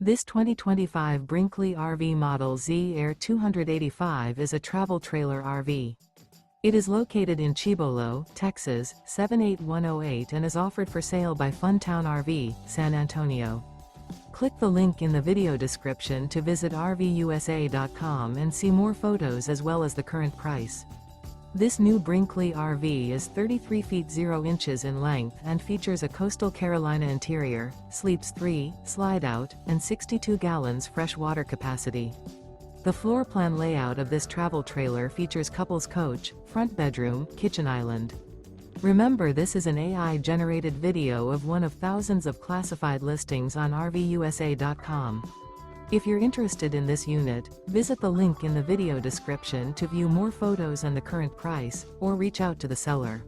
This 2025 Brinkley RV Model Z Air 285 is a travel trailer RV. It is located in Cibolo, Texas, 78108 and is offered for sale by Funtown RV, San Antonio. Click the link in the video description to visit RVUSA.com and see more photos as well as the current price. This new Brinkley RV is 33 feet 0 inches in length and features a coastal Carolina interior, sleeps 3, slide-out, and 62 gallons fresh water capacity. The floor plan layout of this travel trailer features couples coach, front bedroom, kitchen island. Remember, this is an AI-generated video of one of thousands of classified listings on RVUSA.com. If you're interested in this unit, visit the link in the video description to view more photos and the current price, or reach out to the seller.